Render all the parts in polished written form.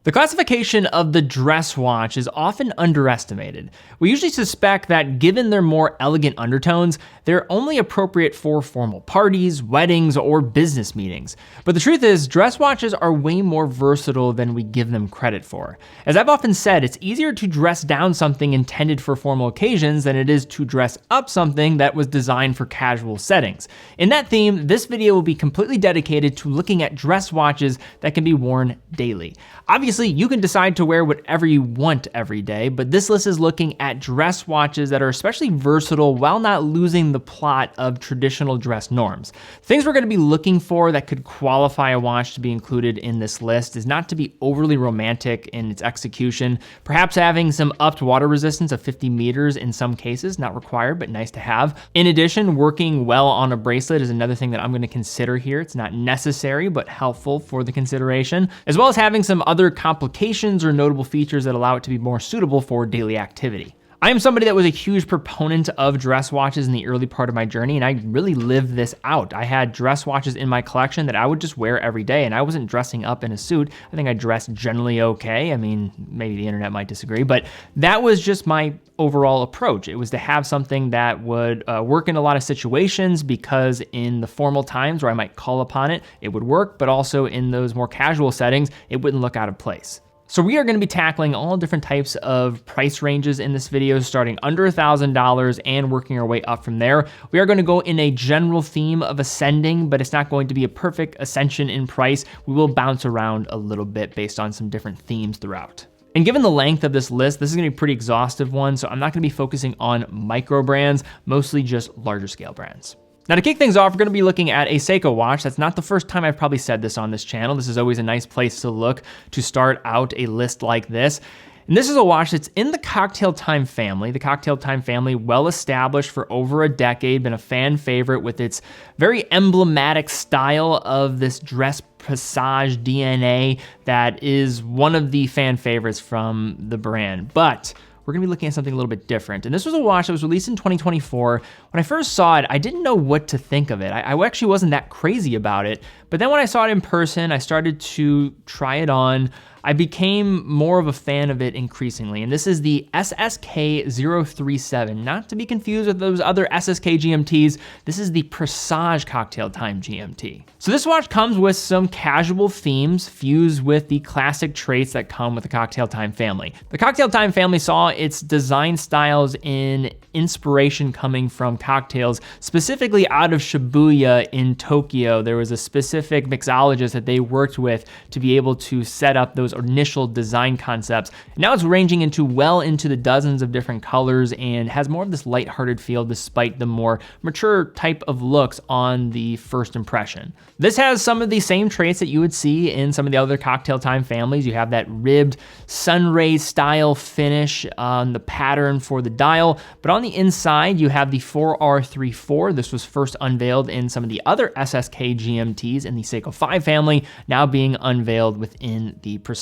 The classification of the dress watch is often underestimated. We usually suspect that given their more elegant undertones, they're only appropriate for formal parties, weddings, or business meetings. But the truth is, dress watches are way more versatile than we give them credit for. As I've often said, it's easier to dress down something intended for formal occasions than it is to dress up something that was designed for casual settings. In that theme, this video will be completely dedicated to looking at dress watches that can be worn daily. Obviously, you can decide to wear whatever you want every day, but this list is looking at dress watches that are especially versatile while not losing the plot of traditional dress norms. Things we're going to be looking for that could qualify a watch to be included in this list is not to be overly romantic in its execution, perhaps having some upped water resistance of 50 meters in some cases, not required, but nice to have. In addition, working well on a bracelet is another thing that I'm going to consider here. It's not necessary, but helpful for the consideration, as well as having some other complications or notable features that allow it to be more suitable for daily activity. I am somebody that was a huge proponent of dress watches in the early part of my journey, and I really lived this out. I had dress watches in my collection that I would just wear every day, and I wasn't dressing up in a suit. I think I dressed generally okay. I mean, maybe the internet might disagree, but that was just my overall approach. It was to have something that would work in a lot of situations, because in the formal times where I might call upon it, it would work, but also in those more casual settings, it wouldn't look out of place. So we are going to be tackling all different types of price ranges in this video, starting under $1,000 and working our way up from there. We are going to go in a general theme of ascending, but it's not going to be a perfect ascension in price. We will bounce around a little bit based on some different themes throughout. And given the length of this list, this is going to be a pretty exhaustive one, so I'm not going to be focusing on micro brands, mostly just larger scale brands. Now, to kick things off, we're going to be looking at a Seiko watch. That's not the first time I've probably said this on this channel. This is always a nice place to look to start out a list like this. And this is a watch that's in the Cocktail Time family. The Cocktail Time family, well established for over a decade, been a fan favorite with its very emblematic style of this dress passage DNA that is one of the fan favorites from the brand. But we're gonna be looking at something a little bit different. And this was a watch that was released in 2024. When I first saw it, I didn't know what to think of it. I actually wasn't that crazy about it. But then when I saw it in person, I started to try it on. I became more of a fan of it increasingly. And this is the SSK 037, not to be confused with those other SSK GMTs. This is the Presage Cocktail Time GMT. So this watch comes with some casual themes fused with the classic traits that come with the Cocktail Time family. The Cocktail Time family saw its design styles in inspiration coming from cocktails, specifically out of Shibuya in Tokyo. There was a specific mixologist that they worked with to be able to set up those initial design concepts. Now it's ranging into well into the dozens of different colors and has more of this lighthearted feel despite the more mature type of looks on the first impression. This has some of the same traits that you would see in some of the other Cocktail Time families. You have that ribbed sunray style finish on the pattern for the dial, but on the inside you have the 4R34. This was first unveiled in some of the other SSK GMTs in the Seiko 5 family, now being unveiled within the Presage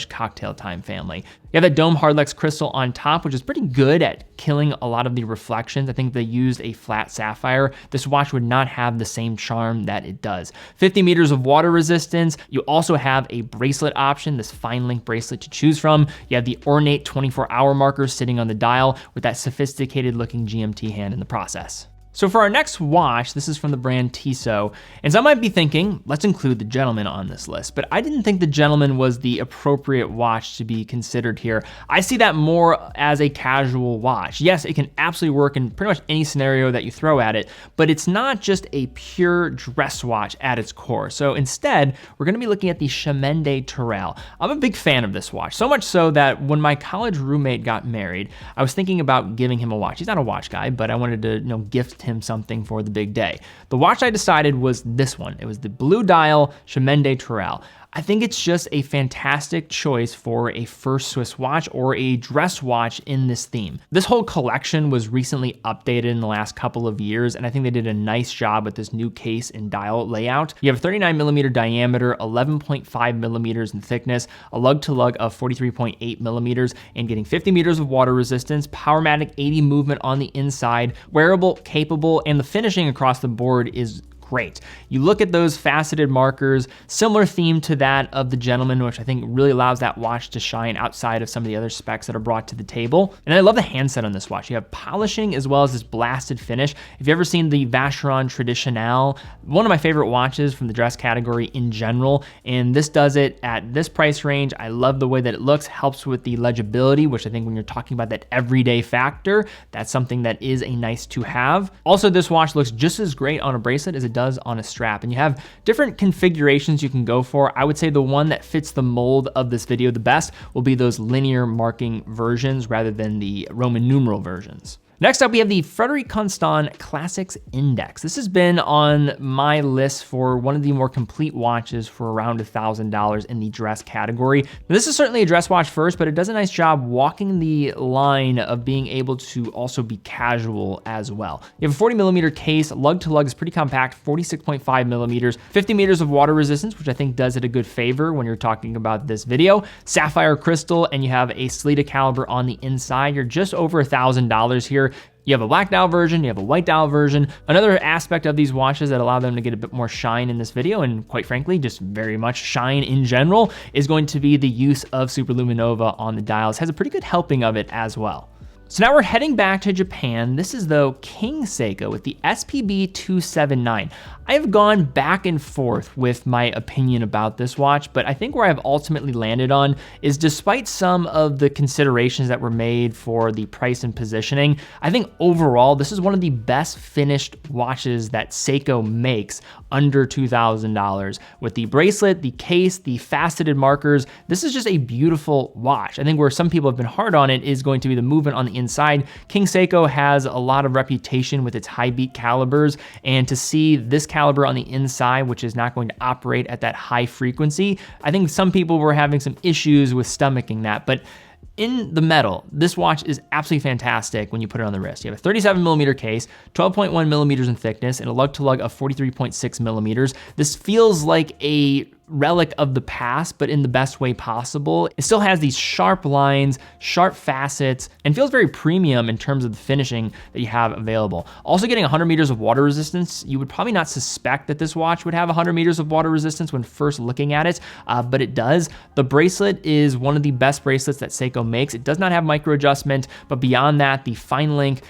Cocktail Time family. You have that dome hardlex crystal on top, which is pretty good at killing a lot of the reflections. I think they used a flat sapphire. This watch would not have the same charm that it does. 50 meters of water resistance. You also have a bracelet option, this fine link bracelet to choose from. You have the ornate 24-hour marker sitting on the dial with that sophisticated looking GMT hand in the process. So for our next watch, this is from the brand Tissot, and some might be thinking, let's include the gentleman on this list, but I didn't think the gentleman was the appropriate watch to be considered here. I see that more as a casual watch. Yes, it can absolutely work in pretty much any scenario that you throw at it, but it's not just a pure dress watch at its core. So instead, we're gonna be looking at the Chemin de Tourelle. I'm a big fan of this watch, so much so that when my college roommate got married, I was thinking about giving him a watch. He's not a watch guy, but I wanted to, gift him something for the big day. The watch I decided was this one. It was the blue dial Chemin de Tourelle. I think it's just a fantastic choice for a first Swiss watch or a dress watch in this theme. This whole collection was recently updated in the last couple of years, and I think they did a nice job with this new case and dial layout. You have a 39 millimeter diameter, 11.5 millimeters in thickness, a lug to lug of 43.8 millimeters, and getting 50 meters of water resistance, Powermatic 80 movement on the inside, wearable, capable, and the finishing across the board is great. You look at those faceted markers, similar theme to that of the Gentleman, which I think really allows that watch to shine outside of some of the other specs that are brought to the table. And I love the handset on this watch. You have polishing as well as this blasted finish. If you've ever seen the Vacheron Traditionnel, one of my favorite watches from the dress category in general, and this does it at this price range. I love the way that it looks, helps with the legibility, which I think when you're talking about that everyday factor, that's something that is a nice to have. Also, this watch looks just as great on a bracelet as it does on a strap, and you have different configurations you can go for. I would say the one that fits the mold of this video the best will be those linear marking versions rather than the Roman numeral versions. Next up, we have the Frederique Constant Classics Index. This has been on my list for one of the more complete watches for around $1,000 in the dress category. Now, this is certainly a dress watch first, but it does a nice job walking the line of being able to also be casual as well. You have a 40 millimeter case, lug to lug is pretty compact, 46.5 millimeters, 50 meters of water resistance, which I think does it a good favor when you're talking about this video. Sapphire crystal, and you have a Sleeta caliber on the inside. You're just over $1,000 here. You have a black dial version, you have a white dial version. Another aspect of these watches that allow them to get a bit more shine in this video, and quite frankly, just very much shine in general, is going to be the use of superluminova on the dials. It has a pretty good helping of it as well. So now we're heading back to Japan. This is the King Seiko with the SPB 279. I have gone back and forth with my opinion about this watch, but I think where I've ultimately landed on is, despite some of the considerations that were made for the price and positioning, I think overall this is one of the best finished watches that Seiko makes under $2,000. With the bracelet, the case, the faceted markers, this is just a beautiful watch. I think where some people have been hard on it is going to be the movement on the inside. King Seiko has a lot of reputation with its high beat calibers, and to see this caliber on the inside, which is not going to operate at that high frequency, I think some people were having some issues with stomaching that. But in the metal, this watch is absolutely fantastic when you put it on the wrist. You have a 37 millimeter case, 12.1 millimeters in thickness, and a lug to lug of 43.6 millimeters. This feels like a relic of the past, but in the best way possible. It still has these sharp lines, sharp facets, and feels very premium in terms of the finishing that you have available. Also getting 100 meters of water resistance. You would probably not suspect that this watch would have 100 meters of water resistance when first looking at it, but it does. The bracelet is one of the best bracelets that Seiko makes. It does not have micro adjustment, but beyond that, the fine link,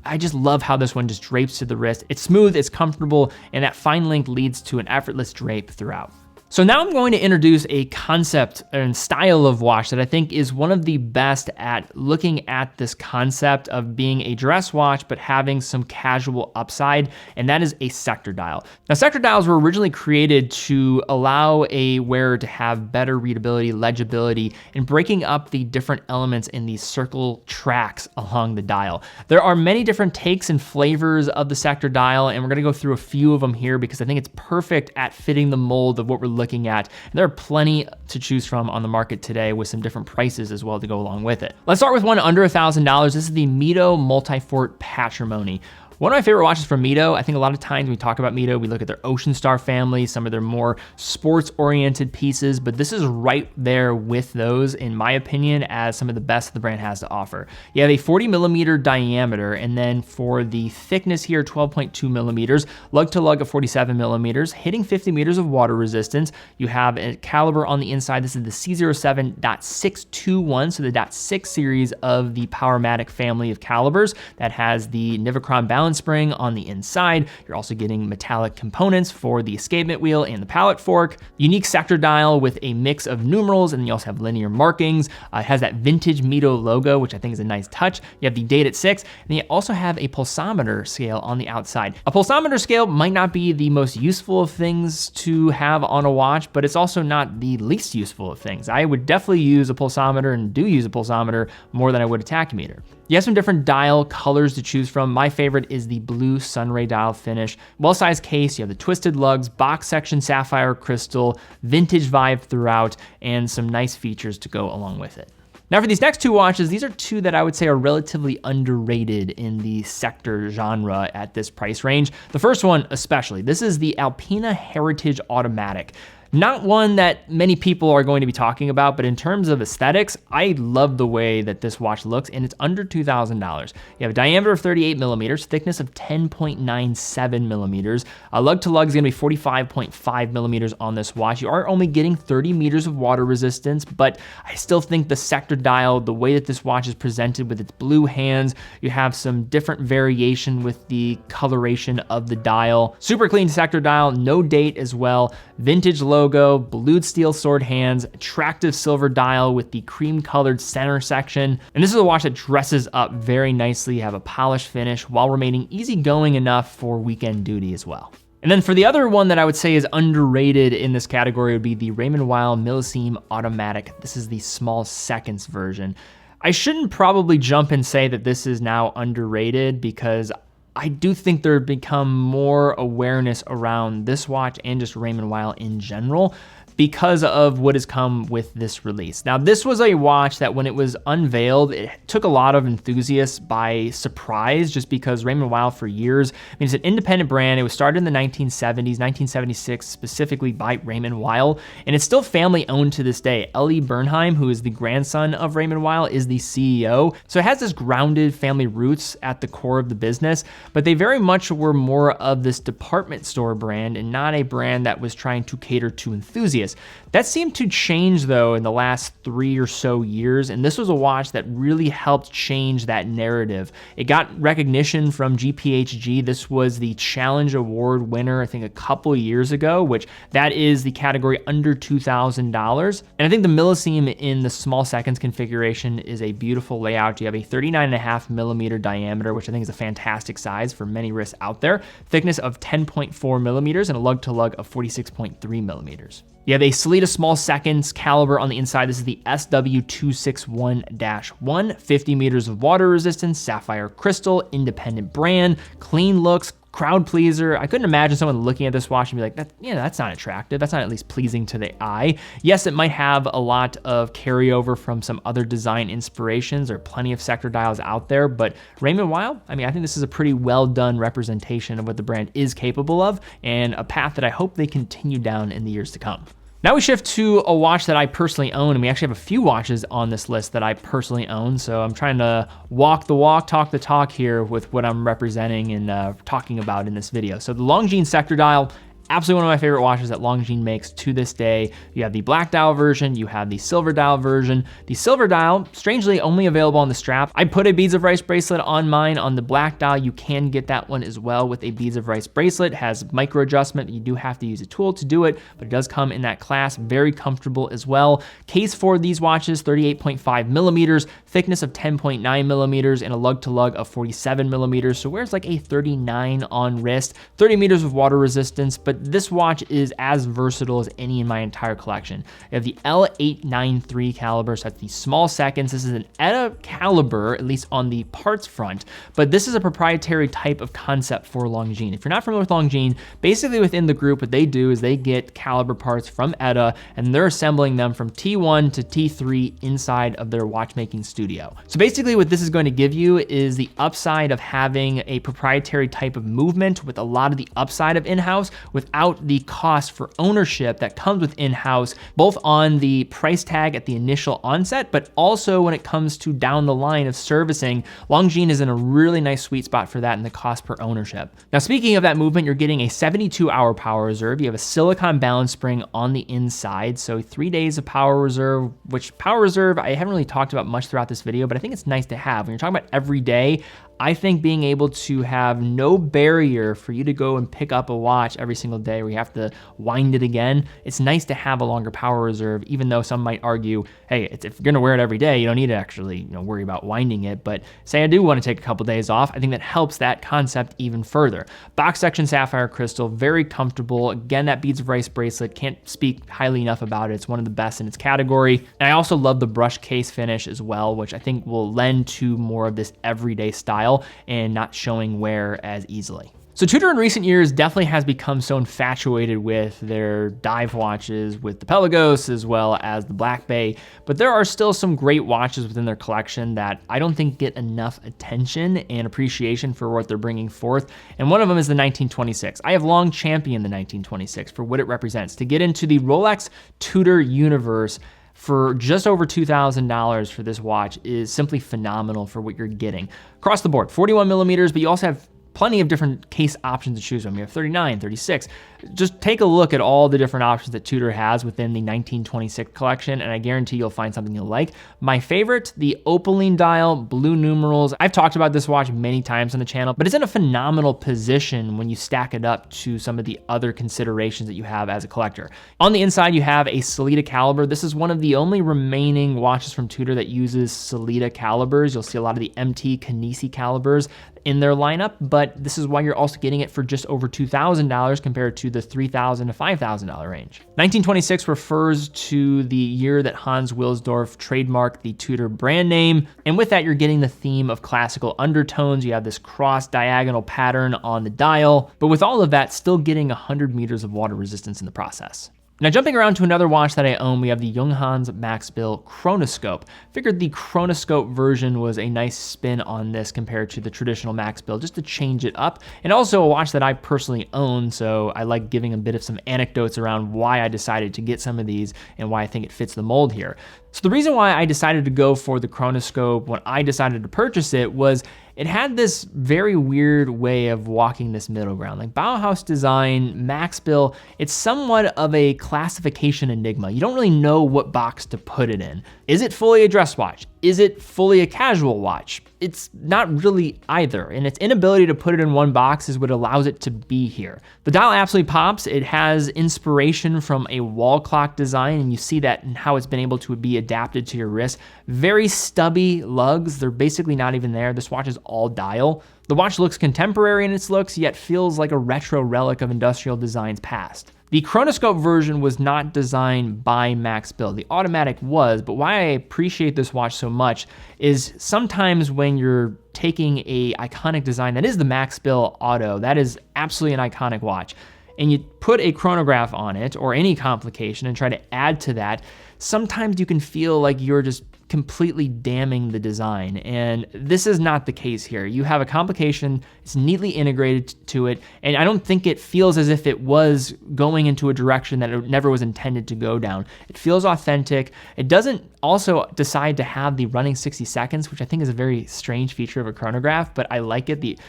I just love how this one just drapes to the wrist. It's smooth, it's comfortable, and that fine link leads to an effortless drape throughout. So now I'm going to introduce a concept and style of watch that I think is one of the best at looking at this concept of being a dress watch, but having some casual upside, and that is a sector dial. Now, sector dials were originally created to allow a wearer to have better readability, legibility, and breaking up the different elements in these circle tracks along the dial. There are many different takes and flavors of the sector dial, and we're gonna go through a few of them here because I think it's perfect at fitting the mold of what we're looking at. And there are plenty to choose from on the market today with some different prices as well to go along with it. Let's start with one under $1,000. This is the Mido Multifort Patrimony. One of my favorite watches from Mido. I think a lot of times when we talk about Mido, we look at their Ocean Star family, some of their more sports-oriented pieces, but this is right there with those, in my opinion, as some of the best the brand has to offer. You have a 40 millimeter diameter, and then for the thickness here, 12.2 millimeters, lug to lug of 47 millimeters, hitting 50 meters of water resistance. You have a caliber on the inside. This is the C07.621, so the .6 series of the Powermatic family of calibers that has the Nivacron balance spring on the inside. You're also getting metallic components for the escapement wheel and the pallet fork. Unique sector dial with a mix of numerals, and you also have linear markings. It has that vintage Mido logo, which I think is a nice touch. You have the date at 6, and you also have a pulsometer scale on the outside. A pulsometer scale might not be the most useful of things to have on a watch, but it's also not the least useful of things. I would definitely use a pulsometer, and do use a pulsometer, more than I would a tachymeter. You have some different dial colors to choose from. My favorite is the blue sunray dial finish. Well-sized case, you have the twisted lugs, box section sapphire crystal, vintage vibe throughout, and some nice features to go along with it. Now for these next two watches, these are two that I would say are relatively underrated in the sector genre at this price range. The first one especially, this is the Alpina Heritage Automatic. Not one that many people are going to be talking about, but in terms of aesthetics, I love the way that this watch looks, and it's under $2,000. You have a diameter of 38 millimeters, thickness of 10.97 millimeters. Lug to lug is gonna be 45.5 millimeters on this watch. You are only getting 30 meters of water resistance, but I still think the sector dial, the way that this watch is presented with its blue hands, you have some different variation with the coloration of the dial. Super clean sector dial, no date as well. Vintage logo, blued steel sword hands, attractive silver dial with the cream colored center section. And this is a watch that dresses up very nicely. You have a polished finish while remaining easygoing enough for weekend duty as well. And then for the other one that I would say is underrated in this category would be the Raymond Weil Millesime Automatic. This is the small seconds version. I shouldn't probably jump and say that this is now underrated, because I do think there's become more awareness around this watch and just Raymond Weil in general because of what has come with this release. Now, this was a watch that when it was unveiled, it took a lot of enthusiasts by surprise, just because Raymond Weil for years, it's an independent brand. It was started in the 1970s, 1976, specifically by Raymond Weil, and it's still family owned to this day. L.E. Bernheim, who is the grandson of Raymond Weil, is the CEO. So it has this grounded family roots at the core of the business, but they very much were more of this department store brand and not a brand that was trying to cater to enthusiasts. That seemed to change though in the last 3 or so years, and this was a watch that really helped change that narrative. It got recognition from GPHG. This was the Challenge Award winner, I think a couple years ago, which that is the category under $2,000. And I think the Millesime in the small seconds configuration is a beautiful layout. You have a 39.5 millimeter diameter, which I think is a fantastic size for many wrists out there. Thickness of 10.4 millimeters and a lug to lug of 46.3 millimeters. You have a Sellita small seconds caliber on the inside. This is the SW261-1, 50 meters of water resistance, sapphire crystal, independent brand, clean looks, crowd pleaser. I couldn't imagine someone looking at this watch and be like, that's not attractive. That's not at least pleasing to the eye. Yes, it might have a lot of carryover from some other design inspirations. There are plenty of sector dials out there, but Raymond Weil, I think this is a pretty well done representation of what the brand is capable of, and a path that I hope they continue down in the years to come. Now we shift to a watch that I personally own, and we actually have a few watches on this list that I personally own, so I'm trying to walk the walk, talk the talk here with what I'm representing and talking about in this video. So the Longines sector dial, absolutely one of my favorite watches that Longines makes to this day. You have the black dial version, you have the silver dial version. The silver dial, strangely only available on the strap. I put a beads of rice bracelet on mine. On the black dial, you can get that one as well with a beads of rice bracelet. It has micro adjustment. You do have to use a tool to do it, but it does come in that class. Very comfortable as well. Case for these watches, 38.5 millimeters, thickness of 10.9 millimeters, and a lug to lug of 47 millimeters. So wears like a 39 on wrist, 30 meters of water resistance, but this watch is as versatile as any in my entire collection. You have the L893 caliber, so that's the small seconds. This is an ETA caliber, at least on the parts front, but this is a proprietary type of concept for Longines. If you're not familiar with Longines, basically within the group, what they do is they get caliber parts from ETA, and they're assembling them from T1 to T3 inside of their watchmaking studio. So basically what this is going to give you is the upside of having a proprietary type of movement with a lot of the upside of in-house without the cost for ownership that comes with in-house, both on the price tag at the initial onset, but also when it comes to down the line of servicing. Longines is in a really nice sweet spot for that in the cost per ownership. Now, speaking of that movement, you're getting a 72-hour power reserve. You have a silicone balance spring on the inside, so 3 days of power reserve, which power reserve I haven't really talked about much throughout this video, but I think it's nice to have. When you're talking about every day, I think being able to have no barrier for you to go and pick up a watch every single day where you have to wind it again, it's nice to have a longer power reserve, even though some might argue, hey, if you're gonna wear it every day, you don't need to actually worry about winding it. But say I do wanna take a couple days off, I think that helps that concept even further. Box section sapphire crystal, very comfortable. Again, that beads of rice bracelet, can't speak highly enough about it. It's one of the best in its category. And I also love the brush case finish as well, which I think will lend to more of this everyday style and not showing wear as easily. So Tudor in recent years definitely has become so infatuated with their dive watches, with the Pelagos as well as the Black Bay, but there are still some great watches within their collection that I don't think get enough attention and appreciation for what they're bringing forth, and one of them is the 1926. I have long championed the 1926 for what it represents. To get into the Rolex Tudor universe for just over $2,000 for this watch is simply phenomenal for what you're getting. Across the board, 41 millimeters, but you also have plenty of different case options to choose from. You have 39, 36. Just take a look at all the different options that Tudor has within the 1926 collection, and I guarantee you'll find something you'll like. My favorite, the opaline dial, blue numerals. I've talked about this watch many times on the channel, but it's in a phenomenal position when you stack it up to some of the other considerations that you have as a collector. On the inside, you have a Sellita caliber. This is one of the only remaining watches from Tudor that uses Sellita calibers. You'll see a lot of the MT Canisi calibers in their lineup, but this is why you're also getting it for just over $2,000 compared to the $3,000 to $5,000 range. 1926 refers to the year that Hans Wilsdorf trademarked the Tudor brand name, and with that you're getting the theme of classical undertones. You have this cross diagonal pattern on the dial, but with all of that, still getting 100 meters of water resistance in the process. Now jumping around to another watch that I own, we have the Junghans Maxbill Chronoscope. Figured the Chronoscope version was a nice spin on this compared to the traditional Maxbill, just to change it up. And also a watch that I personally own, so I like giving a bit of some anecdotes around why I decided to get some of these and why I think it fits the mold here. So the reason why I decided to go for the Chronoscope when I decided to purchase it was it had this very weird way of walking this middle ground. Like Bauhaus design, Maxbill, it's somewhat of a classification enigma. You don't really know what box to put it in. Is it fully a dress watch? Is it fully a casual watch? It's not really either, and its inability to put it in one box is what allows it to be here. The dial absolutely pops. It has inspiration from a wall clock design, and you see that in how it's been able to be adapted to your wrist. Very stubby lugs. They're basically not even there. This watch is all dial. The watch looks contemporary in its looks, yet feels like a retro relic of industrial designs past. The Chronoscope version was not designed by Maxbill. The automatic was, but why I appreciate this watch so much is sometimes when you're taking a iconic design that is the Maxbill Auto, that is absolutely an iconic watch, and you put a chronograph on it or any complication and try to add to that, sometimes you can feel like you're just completely damning the design, and this is not the case here. You have a complication, it's neatly integrated to it, and I don't think it feels as if it was going into a direction that it never was intended to go down. It feels authentic. It doesn't also decide to have the running 60 seconds, which I think is a very strange feature of a chronograph, but I like it. The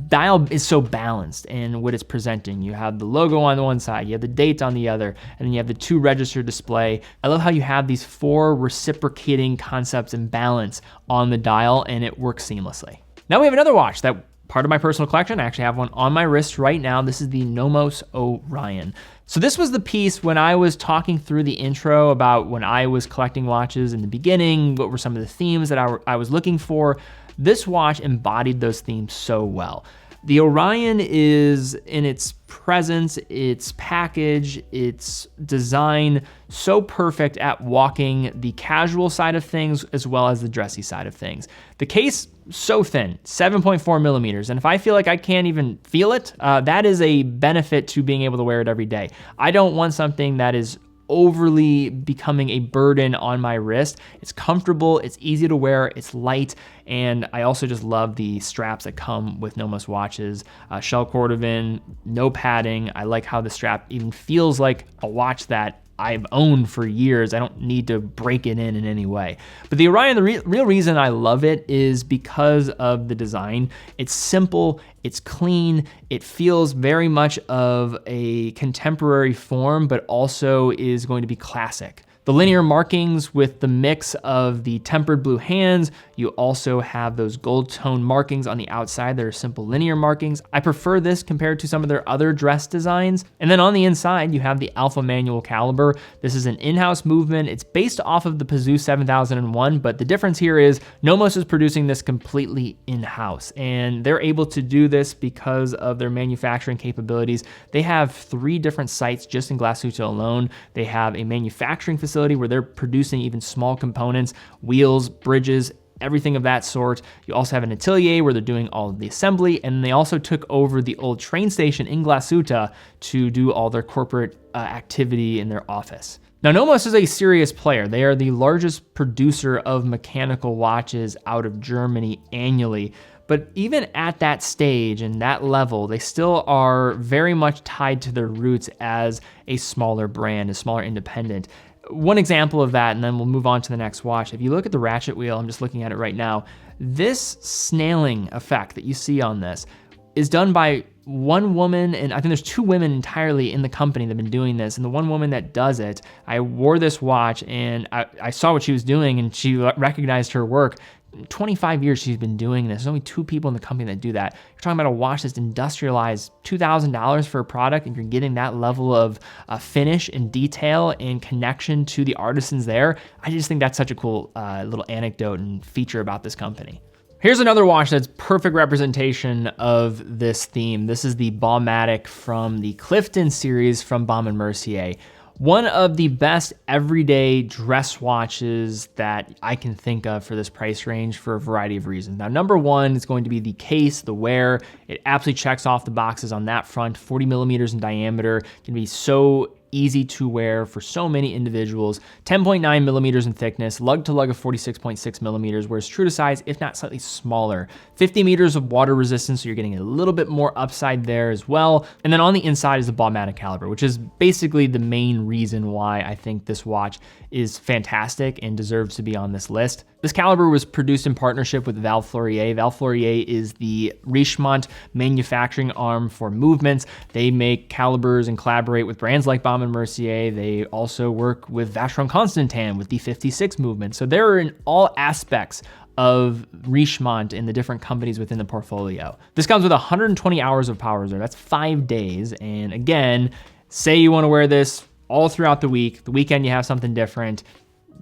dial is so balanced in what it's presenting. You have the logo on the one side, you have the date on the other, and then you have the 2 register display. I love how you have these 4 reciprocating concepts and balance on the dial, and it works seamlessly. Now we have another watch that part of my personal collection. I actually have one on my wrist right now. This is the Nomos Orion. So this was the piece when I was talking through the intro about when I was collecting watches in the beginning, what were some of the themes that I was looking for. This watch embodied those themes so well. The Orion is, in its presence, its package, its design, so perfect at walking the casual side of things as well as the dressy side of things. The case, so thin, 7.4 millimeters, and if I feel like I can't even feel it, that is a benefit to being able to wear it every day. I don't want something that is overly becoming a burden on my wrist. It's comfortable, it's easy to wear, it's light, and I also just love the straps that come with Nomos watches. Shell cordovan, no padding. I like how the strap even feels like a watch that I've owned for years. I don't need to break it in any way. But the Orion, the real reason I love it is because of the design. It's simple, it's clean, it feels very much of a contemporary form, but also is going to be classic. The linear markings with the mix of the tempered blue hands, you also have those gold tone markings on the outside that are simple linear markings. I prefer this compared to some of their other dress designs. And then on the inside, you have the Alpha manual caliber. This is an in-house movement. It's based off of the Pazoo 7001, but the difference here is Nomos is producing this completely in-house, and they're able to do this because of their manufacturing capabilities. They have 3 different sites just in Glashutte alone. They have a manufacturing facility where they're producing even small components, wheels, bridges, everything of that sort. You also have an atelier where they're doing all of the assembly, and they also took over the old train station in Glashutte to do all their corporate activity in their office. Now, Nomos is a serious player. They are the largest producer of mechanical watches out of Germany annually. But even at that stage and that level, they still are very much tied to their roots as a smaller brand, a smaller independent. One example of that, and then we'll move on to the next watch. If you look at the ratchet wheel, I'm just looking at it right now, this snailing effect that you see on this is done by one woman, and I think there's two women entirely in the company that have been doing this, and the one woman that does it, I wore this watch and I saw what she was doing and she recognized her work. 25 years she's been doing this. There's only two people in the company that do that. You're talking about a watch that's industrialized $2,000 for a product, and you're getting that level of finish and detail and connection to the artisans there. I just think that's such a cool little anecdote and feature about this company. Here's another watch that's perfect representation of this theme. This is the Baume from the Clifton series from Baume Mercier. One of the best everyday dress watches that I can think of for this price range for a variety of reasons. Now, number one is going to be the case, the wear. It absolutely checks off the boxes on that front. 40 millimeters in diameter, can be so easy to wear for so many individuals. 10.9 millimeters in thickness, lug to lug of 46.6 millimeters, whereas true to size, if not slightly smaller. 50 meters of water resistance, so you're getting a little bit more upside there as well. And then on the inside is the Baume caliber, which is basically the main reason why I think this watch is fantastic and deserves to be on this list. This caliber was produced in partnership with Val Fleurier. Val Fleurier is the Richemont manufacturing arm for movements. They make calibers and collaborate with brands like Baume Mercier. They also work with Vacheron Constantin with the 56 movement. So they're in all aspects of Richemont and the different companies within the portfolio. This comes with 120 hours of power reserve. That's 5 days. And again, say you want to wear this all throughout the week. The weekend you have something different.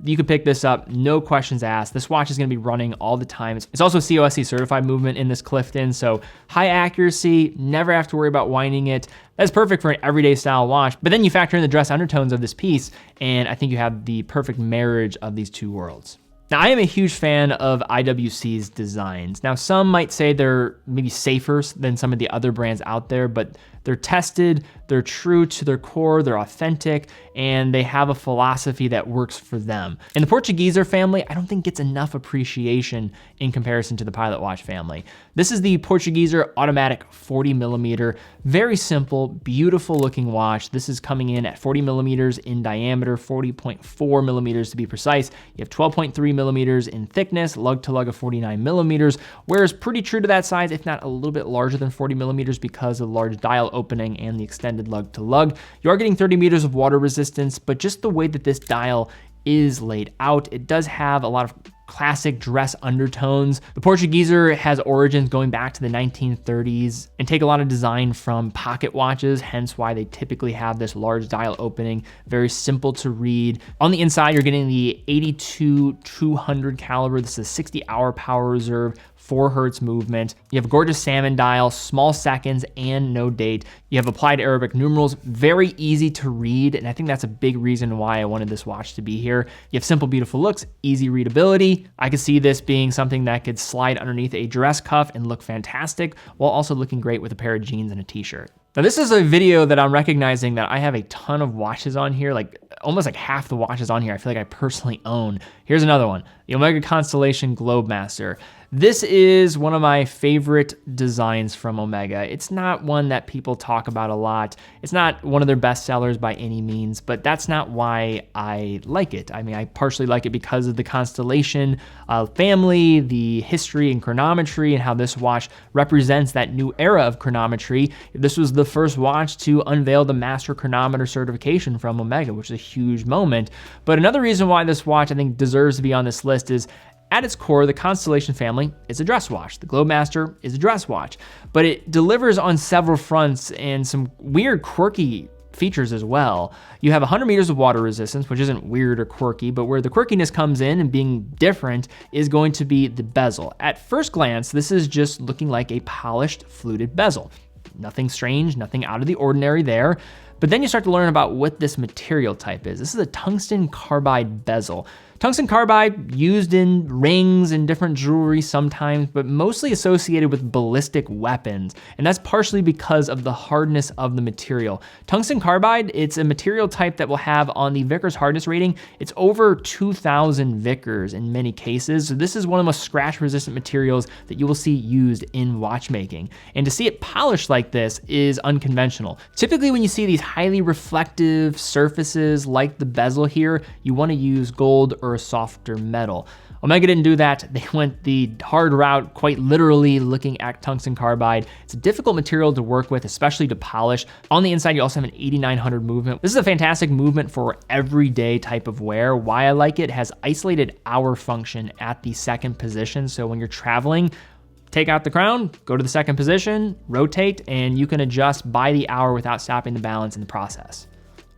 You could pick this up, no questions asked. This watch is going to be running all the time. It's also COSC certified movement in this Clifton, so high accuracy, never have to worry about winding it. That's perfect for an everyday style watch. But then you factor in the dress undertones of this piece, and I think you have the perfect marriage of these two worlds. Now, I am a huge fan of IWC's designs. Now, some might say they're maybe safer than some of the other brands out there, but they're tested, they're true to their core, they're authentic, and they have a philosophy that works for them. And the Portugueser family, I don't think gets enough appreciation in comparison to the Pilot Watch family. This is the Portugueser automatic 40 millimeter, very simple, beautiful looking watch. This is coming in at 40 millimeters in diameter, 40.4 millimeters to be precise. You have 12.3 millimeters in thickness, lug to lug of 49 millimeters, whereas pretty true to that size, if not a little bit larger than 40 millimeters because of the large dial opening and the extended lug to lug. You are getting 30 meters of water resistance, but just the way that this dial is laid out, it does have a lot of classic dress undertones. The Portugueser has origins going back to the 1930s and take a lot of design from pocket watches, hence why they typically have this large dial opening, very simple to read. On the inside, you're getting the 82-200 caliber. This is a 60-hour power reserve, 4 hertz movement. You have a gorgeous salmon dial, small seconds, and no date. You have applied Arabic numerals, very easy to read, and I think that's a big reason why I wanted this watch to be here. You have simple, beautiful looks, easy readability. I could see this being something that could slide underneath a dress cuff and look fantastic, while also looking great with a pair of jeans and a t-shirt. Now, this is a video that I'm recognizing that I have a ton of watches on here, like almost like half the watches on here I feel like I personally own. Here's another one, the Omega Constellation Globemaster. This is one of my favorite designs from Omega. It's not one that people talk about a lot. It's not one of their best sellers by any means, but that's not why I like it. I mean, I partially like it because of the Constellation family, the history and chronometry, and how this watch represents that new era of chronometry. This was the first watch to unveil the Master Chronometer certification from Omega, which is a huge moment. But another reason why this watch I think deserves to be on this list is at its core, the Constellation family is a dress watch. The Globemaster is a dress watch, but it delivers on several fronts and some weird, quirky features as well. You have 100 meters of water resistance, which isn't weird or quirky, but where the quirkiness comes in and being different is going to be the bezel. At first glance, this is just looking like a polished, fluted bezel. Nothing strange, nothing out of the ordinary there. But then you start to learn about what this material type is. This is a tungsten carbide bezel. Tungsten carbide used in rings and different jewelry sometimes, but mostly associated with ballistic weapons. And that's partially because of the hardness of the material. Tungsten carbide, it's a material type that will have on the Vickers hardness rating, it's over 2,000 Vickers in many cases. So this is one of the most scratch resistant materials that you will see used in watchmaking. And to see it polished like this is unconventional. Typically when you see these highly reflective surfaces like the bezel here, you want to use gold or a softer metal. Omega didn't do that. They went the hard route, quite literally looking at tungsten carbide. It's a difficult material to work with, especially to polish. On the inside, you also have an 8900 movement. This is a fantastic movement for everyday type of wear. Why I like it, has isolated hour function at the second position. So when you're traveling, take out the crown, go to the second position, rotate, and you can adjust by the hour without stopping the balance in the process.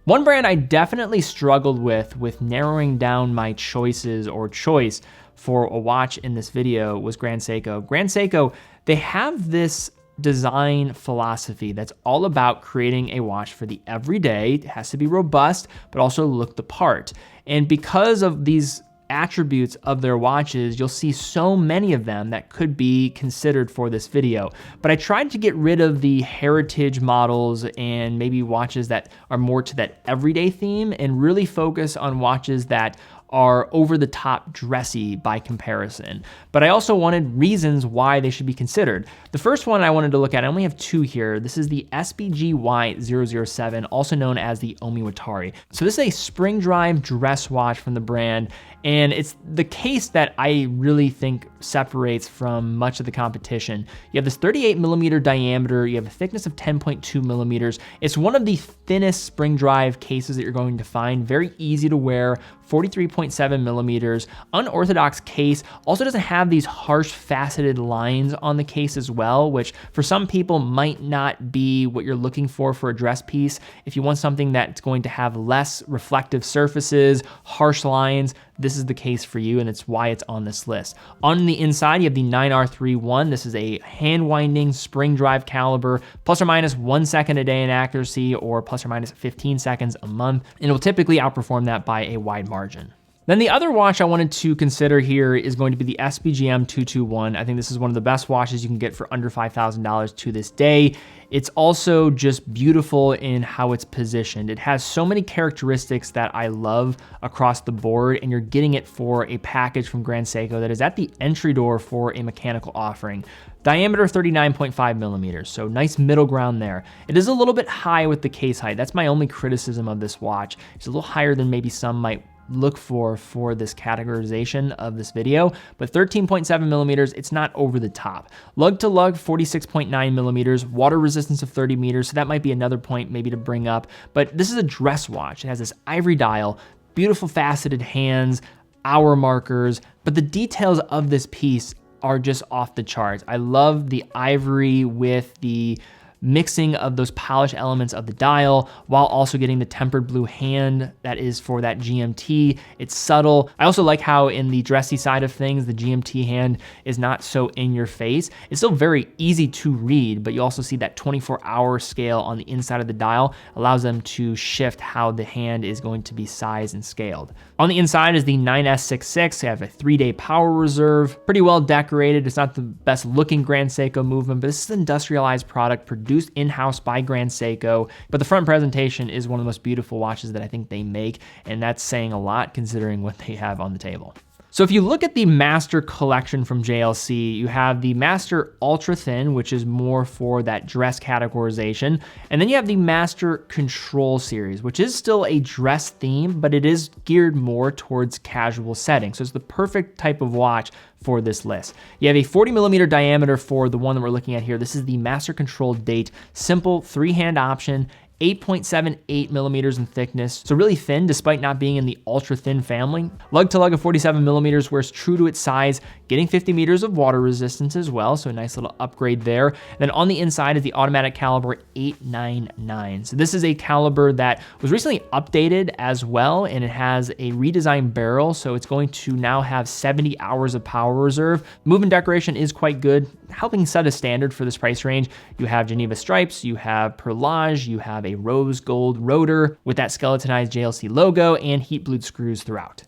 One brand I definitely struggled with narrowing down my choices or choice for a watch in this video was Grand Seiko. Grand Seiko, they have this design philosophy that's all about creating a watch for the everyday. It has to be robust, but also look the part. And because of these attributes of their watches, you'll see so many of them that could be considered for this video. But I tried to get rid of the heritage models and maybe watches that are more to that everyday theme and really focus on watches that are over the top dressy by comparison. But I also wanted reasons why they should be considered. The first one I wanted to look at, I only have two here. This is the SBGY007, also known as the Omiwatari. So this is a spring drive dress watch from the brand, and it's the case that I really think separates from much of the competition. You have this 38 millimeter diameter, you have a thickness of 10.2 millimeters. It's one of the thinnest spring drive cases that you're going to find, very easy to wear, 43.7 millimeters, unorthodox case, also doesn't have these harsh faceted lines on the case as well, which for some people might not be what you're looking for a dress piece. If you want something that's going to have less reflective surfaces, harsh lines, this is the case for you, and it's why it's on this list. On the inside, you have the 9R31. This is a hand winding spring drive caliber, plus or minus 1 second a day in accuracy, or plus or minus 15 seconds a month, and it will typically outperform that by a wide margin. Then the other watch I wanted to consider here is going to be the SBGM 221. I think this is one of the best watches you can get for under $5,000 to this day. It's also just beautiful in how it's positioned. It has so many characteristics that I love across the board, and you're getting it for a package from Grand Seiko that is at the entry door for a mechanical offering. Diameter 39.5 millimeters, so nice middle ground there. It is a little bit high with the case height. That's my only criticism of this watch. It's a little higher than maybe some might look for this categorization of this video, but 13.7 millimeters, it's not over the top. Lug to lug, 46.9 millimeters, water resistance of 30 meters, so that might be another point maybe to bring up, but this is a dress watch. It has this ivory dial, beautiful faceted hands, hour markers, but the details of this piece are just off the charts. I love the ivory with the mixing of those polished elements of the dial while also getting the tempered blue hand that is for that GMT. It's subtle. I also like how in the dressy side of things, the GMT hand is not so in your face. It's still very easy to read, but you also see that 24-hour scale on the inside of the dial allows them to shift how the hand is going to be sized and scaled. On the inside is the 9S66. They have a 3-day power reserve, pretty well decorated. It's not the best looking Grand Seiko movement, but this is an industrialized product produced in-house by Grand Seiko, but the front presentation is one of the most beautiful watches that I think they make, and that's saying a lot considering what they have on the table. So if you look at the Master collection from JLC, you have the Master Ultra Thin, which is more for that dress categorization. And then you have the Master Control series, which is still a dress theme, but it is geared more towards casual settings. So it's the perfect type of watch for this list. You have a 40 millimeter diameter for the one that we're looking at here. This is the Master Control Date, simple 3-hand option, 8.78 millimeters in thickness, so really thin despite not being in the ultra thin family. Lug to lug of 47 millimeters, wears true to its size, getting 50 meters of water resistance as well, so a nice little upgrade there. Then on the inside is the automatic caliber 899. So this is a caliber that was recently updated as well, and it has a redesigned barrel, so it's going to now have 70 hours of power reserve. Movement decoration is quite good, helping set a standard for this price range. You have Geneva stripes, you have perlage, you have a rose gold rotor with that skeletonized JLC logo and heat blued screws throughout.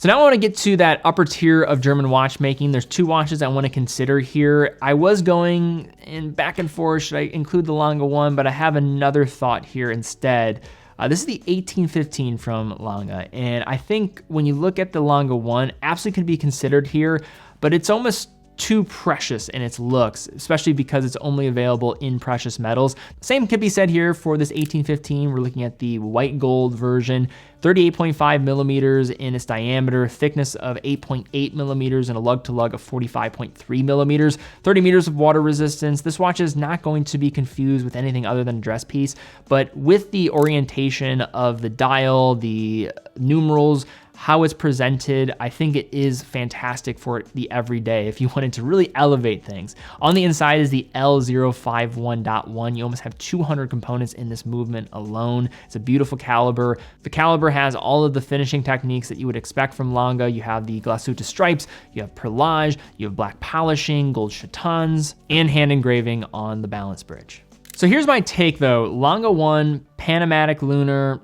So now I want to get to that upper tier of German watchmaking. There's two watches I want to consider here. I was going in back and forth, should I include the Lange one, but I have another thought here instead. This is the 1815 from Lange, and I think when you look at the Lange one, absolutely could be considered here, but it's almost too precious in its looks, especially because it's only available in precious metals. Same could be said here for this 1815. We're looking at the white gold version, 38.5 millimeters in its diameter, thickness of 8.8 millimeters, and a lug to lug of 45.3 millimeters, 30 meters of water resistance. This watch is not going to be confused with anything other than a dress piece, but with the orientation of the dial, the numerals, how it's presented, I think it is fantastic for the everyday if you wanted to really elevate things. On the inside is the L051.1. You almost have 200 components in this movement alone. It's a beautiful caliber. The caliber has all of the finishing techniques that you would expect from Lange. You have the Glashutte stripes, you have perlage, you have black polishing, gold chatons, and hand engraving on the balance bridge. So here's my take though. Lange 1, Panamatic Lunar,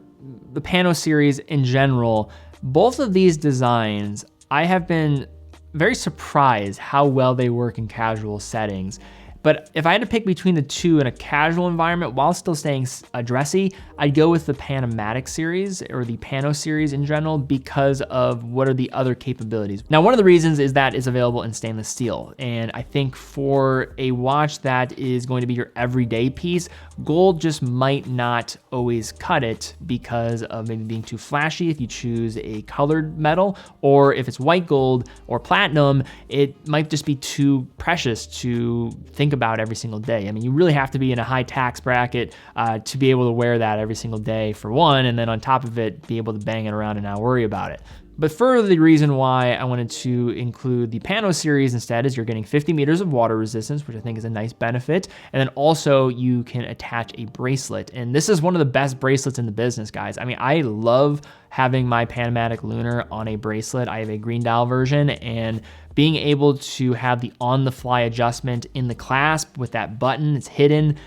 the Pano series in general, both of these designs, I have been very surprised how well they work in casual settings. But if I had to pick between the two in a casual environment while still staying dressy, I'd go with the Panamatic series or the Pano series in general because of what are the other capabilities. Now, one of the reasons is that it's available in stainless steel. And I think for a watch that is going to be your everyday piece, gold just might not always cut it because of maybe being too flashy if you choose a colored metal, or if it's white gold or platinum, it might just be too precious to think about every single day. I mean, you really have to be in a high tax bracket to be able to wear that every single day for one, and then on top of it, be able to bang it around and not worry about it. But for the reason why I wanted to include the Pano series instead is you're getting 50 meters of water resistance, which I think is a nice benefit. And then also you can attach a bracelet. And this is one of the best bracelets in the business, guys. I mean, I love having my Panamatic Lunar on a bracelet. I have a green dial version, and being able to have the on-the-fly adjustment in the clasp with that button, it's hidden.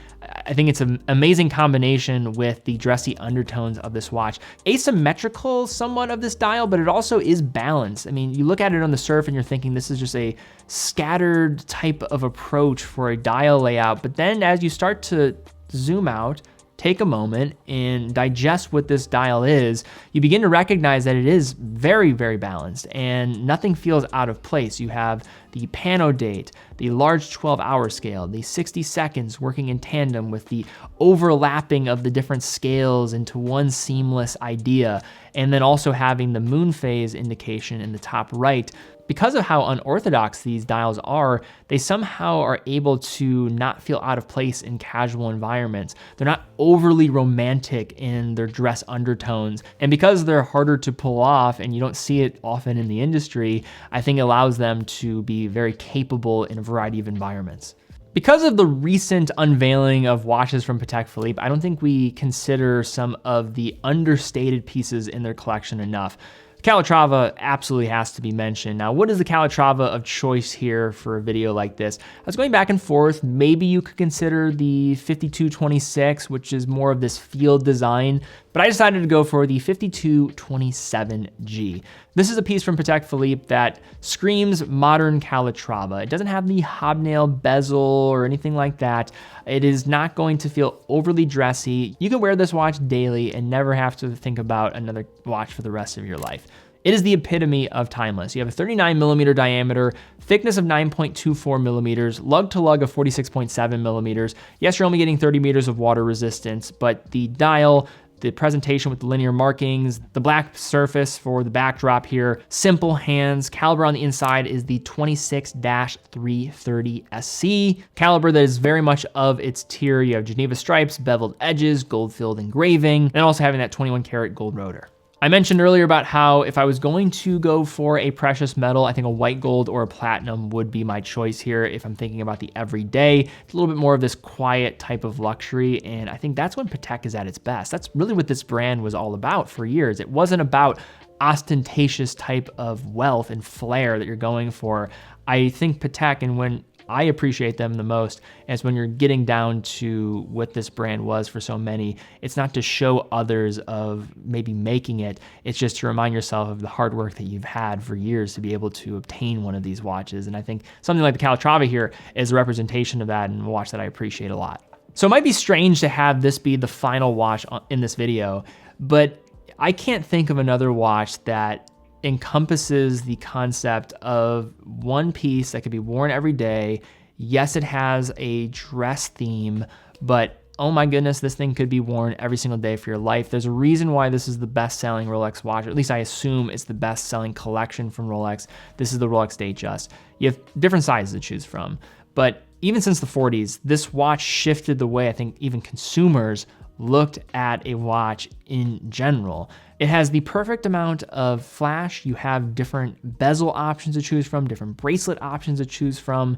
I think it's an amazing combination with the dressy undertones of this watch. Asymmetrical somewhat of this dial, but it also is balanced. I mean, you look at it on the surf and you're thinking this is just a scattered type of approach for a dial layout. But then as you start to zoom out, take a moment and digest what this dial is, you begin to recognize that it is very, very balanced and nothing feels out of place. You have the Pano date, the large 12-hour scale, the 60 seconds working in tandem with the overlapping of the different scales into one seamless idea, and then also having the moon phase indication in the top right. Because of how unorthodox these dials are, they somehow are able to not feel out of place in casual environments. They're not overly romantic in their dress undertones. And because they're harder to pull off and you don't see it often in the industry, I think it allows them to be very capable in a variety of environments. Because of the recent unveiling of watches from Patek Philippe, I don't think we consider some of the understated pieces in their collection enough. Calatrava absolutely has to be mentioned. Now, what is the Calatrava of choice here for a video like this? I was going back and forth. Maybe you could consider the 5226, which is more of this field design, but I decided to go for the 5227G. This is a piece from Patek Philippe that screams modern Calatrava. It doesn't have the hobnail bezel or anything like that. It is not going to feel overly dressy. You can wear this watch daily and never have to think about another watch for the rest of your life. It is the epitome of timeless. You have a 39 millimeter diameter, thickness of 9.24 millimeters, lug to lug of 46.7 millimeters. Yes, you're only getting 30 meters of water resistance, but the dial, the presentation with the linear markings, the black surface for the backdrop here, simple hands. Caliber on the inside is the 26-330 SC. Caliber that is very much of its tier. You have Geneva stripes, beveled edges, gold-filled engraving, and also having that 21 karat gold rotor. I mentioned earlier about how if I was going to go for a precious metal, I think a white gold or a platinum would be my choice here if I'm thinking about the everyday. It's a little bit more of this quiet type of luxury, and I think that's when Patek is at its best. That's really what this brand was all about for years. It wasn't about ostentatious type of wealth and flair that you're going for. I think Patek, and when I appreciate them the most is when you're getting down to what this brand was for so many. It's not to show others of maybe making it. It's just to remind yourself of the hard work that you've had for years to be able to obtain one of these watches. And I think something like the Calatrava here is a representation of that, and a watch that I appreciate a lot. So it might be strange to have this be the final watch in this video, but I can't think of another watch that encompasses the concept of one piece that could be worn every day. Yes, it has a dress theme, but oh my goodness, this thing could be worn every single day for your life. There's a reason why this is the best-selling Rolex watch, or at least I assume it's the best-selling collection from Rolex. This is the Rolex Datejust. You have different sizes to choose from, but even since the 40s, this watch shifted the way I think even consumers looked at a watch in general. It has the perfect amount of flash. You have different bezel options to choose from, different bracelet options to choose from,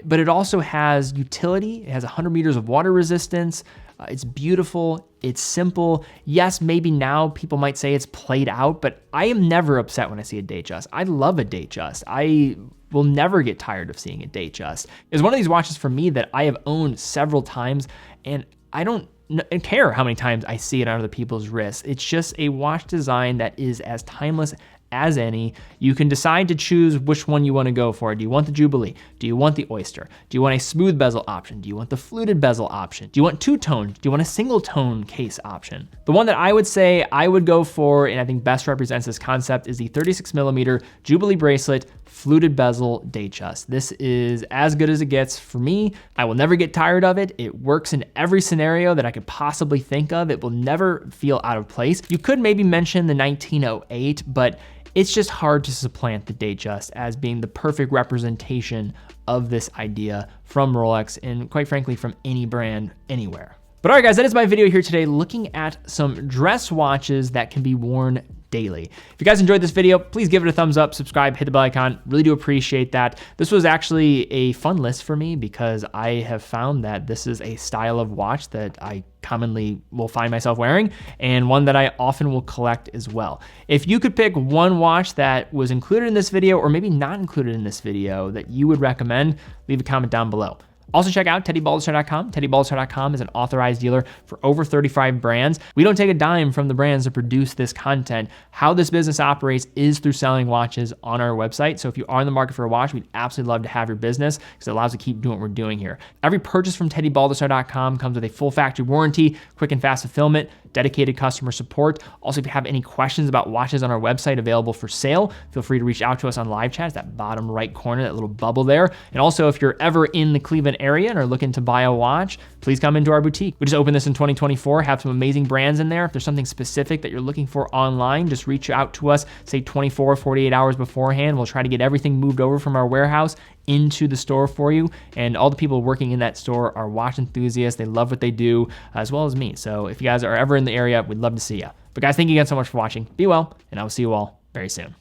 but it also has utility. It has 100 meters of water resistance. It's beautiful, it's simple. Yes, maybe now people might say it's played out, but I am never upset when I see a Datejust. I love a Datejust. I will never get tired of seeing a Datejust. It's one of these watches for me that I have owned several times, and I don't care how many times I see it on other people's wrists. It's just a watch design that is as timeless as any. You can decide to choose which one you want to go for. Do you want the Jubilee? Do you want the Oyster? Do you want a smooth bezel option? Do you want the fluted bezel option? Do you want two-tone? Do you want a single-tone case option? The one that I would say I would go for, and I think best represents this concept, is the 36mm Jubilee bracelet fluted bezel Datejust. This is as good as it gets for me. I will never get tired of it. It works in every scenario that I could possibly think of. It will never feel out of place. You could maybe mention the 1908, but it's just hard to supplant the Datejust as being the perfect representation of this idea from Rolex, and quite frankly, from any brand anywhere. But all right, guys, that is my video here today, looking at some dress watches that can be worn daily. If you guys enjoyed this video, please give it a thumbs up, subscribe, hit the bell icon. Really do appreciate that. This was actually a fun list for me because I have found that this is a style of watch that I commonly will find myself wearing, and one that I often will collect as well. If you could pick one watch that was included in this video, or maybe not included in this video, that you would recommend, leave a comment down below. Also check out TeddyBaldassar.com. TeddyBaldassar.com is an authorized dealer for over 35 brands. We don't take a dime from the brands to produce this content. How this business operates is through selling watches on our website. So if you are in the market for a watch, we'd absolutely love to have your business because it allows us to keep doing what we're doing here. Every purchase from TeddyBaldassar.com comes with a full factory warranty, quick and fast fulfillment, dedicated customer support. Also, if you have any questions about watches on our website available for sale, feel free to reach out to us on live chat. It's that bottom right corner, that little bubble there. And also, if you're ever in the Cleveland area and are looking to buy a watch, please come into our boutique. We just opened this in 2024, have some amazing brands in there. If there's something specific that you're looking for online, just reach out to us, say 24 or 48 hours beforehand. We'll try to get everything moved over from our warehouse into the store for you. And all the people working in that store are watch enthusiasts. They love what they do, as well as me. So if you guys are ever in the area, we'd love to see you. But guys, thank you again so much for watching. Be well, and I will see you all very soon.